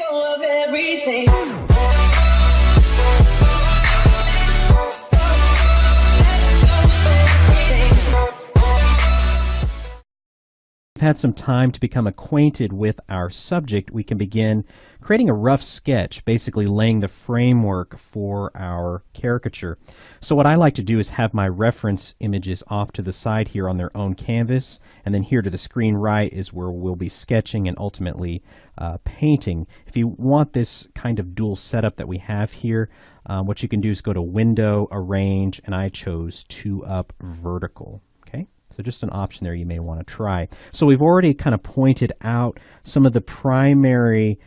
go of everything. We've had some time to become acquainted with our subject. We can begin creating a rough sketch, basically laying the framework for our caricature. So what I like to do is have my reference images off to the side here on their own canvas, and then here to the screen right is where we'll be sketching and ultimately painting. If you want this kind of dual setup that we have here, what you can do is go to Window, Arrange, and I chose 2 up vertical. Okay. So just an option there you may want to try. So we've already kind of pointed out some of the primary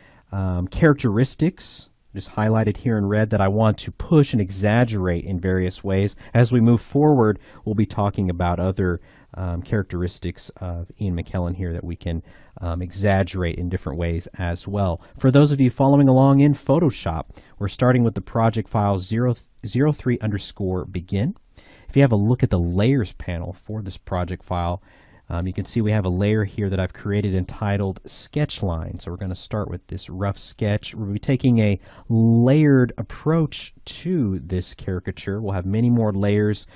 characteristics, just highlighted here in red, that I want to push and exaggerate in various ways. As we move forward, we'll be talking about other characteristics of Ian McKellen here that we can exaggerate in different ways as well. For those of you following along in Photoshop, we're starting with the project file 03_begin. If you have a look at the layers panel for this project file, you can see we have a layer here that I've created entitled Sketch Line. So we're going to start with this rough sketch. We'll be taking a layered approach to this caricature. We'll have many more layers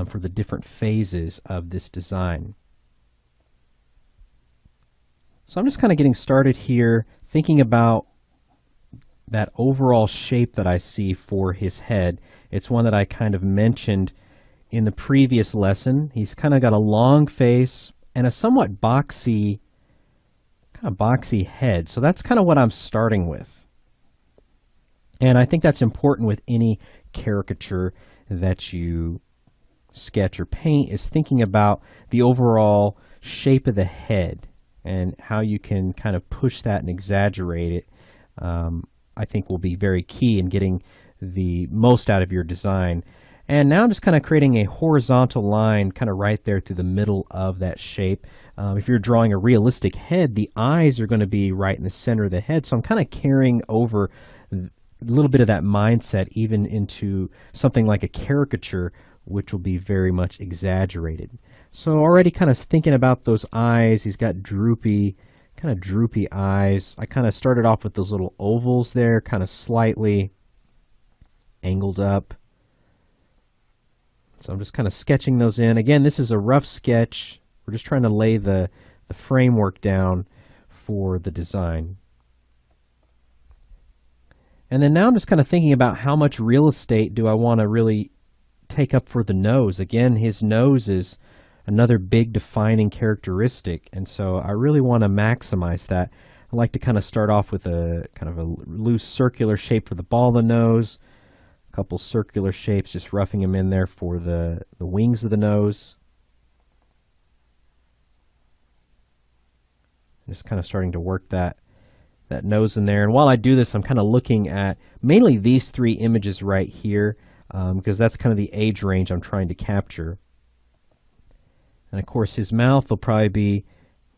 for the different phases of this design. So I'm just kind of getting started here, thinking about that overall shape that I see for his head. It's one that I kind of mentioned in the previous lesson. He's kind of got a long face and a somewhat boxy, head. So that's kind of what I'm starting with. And I think that's important with any caricature that you sketch or paint, is thinking about the overall shape of the head and how you can kind of push that and exaggerate it. I think will be very key in getting the most out of your design. And now I'm just kind of creating a horizontal line kind of right there through the middle of that shape. If you're drawing a realistic head, the eyes are going to be right in the center of the head. So I'm kind of carrying over a little bit of that mindset even into something like a caricature, which will be very much exaggerated. So already kind of thinking about those eyes. He's got droopy eyes. I kind of started off with those little ovals there, kind of slightly angled up. So I'm just kind of sketching those in. Again, this is a rough sketch. We're just trying to lay the framework down for the design. And then now I'm just kind of thinking about how much real estate do I want to really take up for the nose. Again, his nose is another big defining characteristic, and so I really want to maximize that. I like to kind of start off with a kind of a loose circular shape for the ball of the nose. Couple circular shapes, just roughing them in there for the wings of the nose. Just kind of starting to work that nose in there. And while I do this, I'm kind of looking at mainly these 3 images right here, because that's kind of the age range I'm trying to capture. And of course his mouth will probably be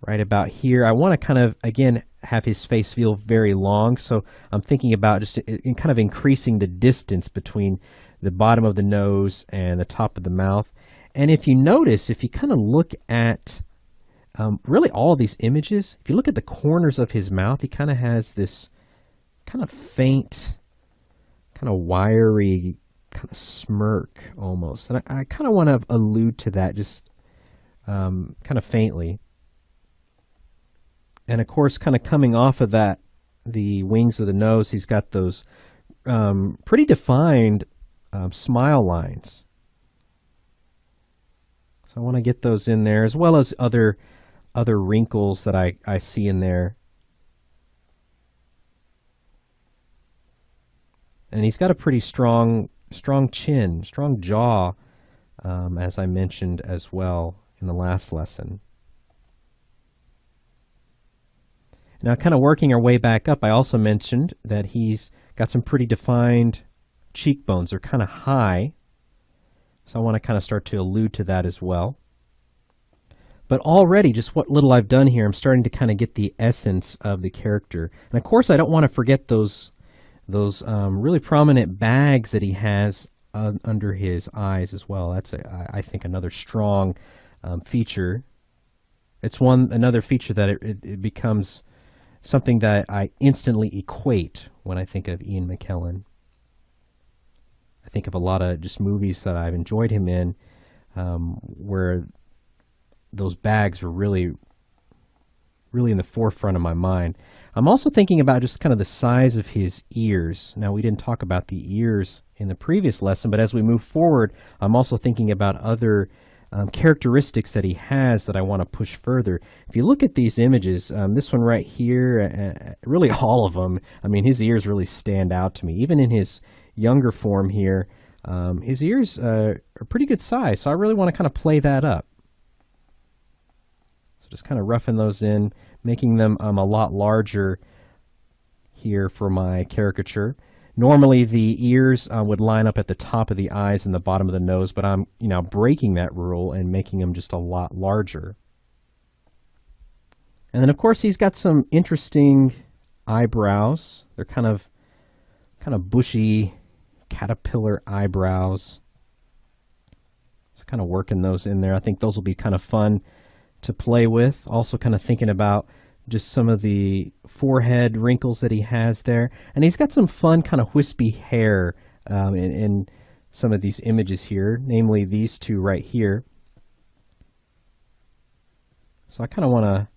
right about here. I want to kind of, again, have his face feel very long, so I'm thinking about just in kind of increasing the distance between the bottom of the nose and the top of the mouth. And if you notice, if you kind of look at really all of these images, if you look at the corners of his mouth, he kind of has this kind of faint, kind of wiry, kind of smirk almost. And I kind of want to allude to that just kind of faintly. And of course, kind of coming off of that, the wings of the nose, he's got those pretty defined smile lines. So I want to get those in there, as well as other wrinkles that I see in there. And he's got a pretty strong chin, strong jaw, as I mentioned as well in the last lesson. Now, kind of working our way back up, I also mentioned that he's got some pretty defined cheekbones. They're kind of high, so I want to kind of start to allude to that as well. But already, just what little I've done here, I'm starting to kind of get the essence of the character. And of course, I don't want to forget those really prominent bags that he has under his eyes as well. That's, I think, another strong feature. It's another feature that it becomes something that I instantly equate when I think of Ian McKellen. I think of a lot of just movies that I've enjoyed him in, where those bags are really in the forefront of my mind. I'm also thinking about just kind of the size of his ears. Now, we didn't talk about the ears in the previous lesson, but as we move forward, I'm also thinking about other characteristics that he has that I want to push further. If you look at these images, this one right here, really all of them, I mean, his ears really stand out to me. Even in his younger form here, his ears are pretty good size, so I really want to kind of play that up. So just kind of roughing those in, making them a lot larger here for my caricature. Normally the ears would line up at the top of the eyes and the bottom of the nose, but I'm breaking that rule and making them just a lot larger. And then of course he's got some interesting eyebrows. They're kind of bushy caterpillar eyebrows. So kind of working those in there. I think those will be kind of fun to play with. Also kind of thinking about just some of the forehead wrinkles that he has there. And he's got some fun kind of wispy hair in some of these images here, namely these two right here. So I kind of want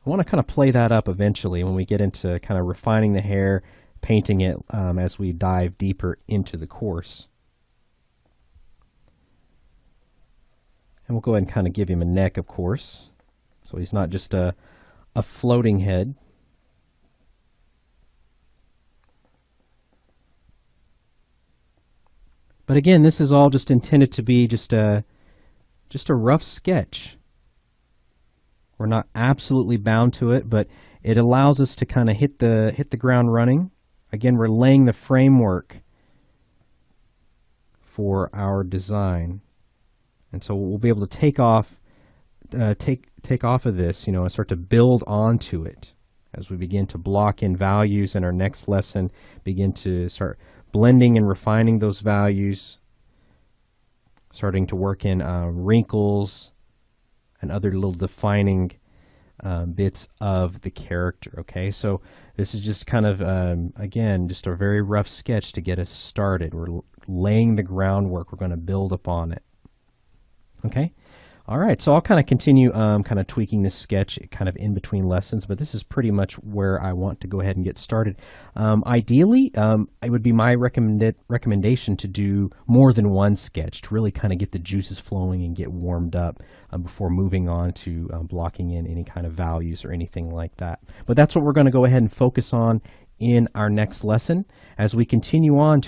to kind of play that up eventually when we get into kind of refining the hair, painting it as we dive deeper into the course. And we'll go ahead and kind of give him a neck, of course. So he's not just a floating head. But again, this is all just intended to be just a rough sketch. We're not absolutely bound to it, but it allows us to kind of hit the ground running. Again, we're laying the framework for our design. And so we'll be able to take off of this, and start to build onto it as we begin to block in values in our next lesson, begin to start blending and refining those values, starting to work in wrinkles and other little defining bits of the character. Okay, so this is just kind of, again, just a very rough sketch to get us started. We're laying the groundwork. We're going to build upon it. Okay. All right, so I'll kind of continue kind of tweaking this sketch kind of in between lessons, but this is pretty much where I want to go ahead and get started. Ideally, it would be my recommendation to do more than one sketch to really kind of get the juices flowing and get warmed up before moving on to blocking in any kind of values or anything like that. But that's what we're going to go ahead and focus on in our next lesson as we continue on to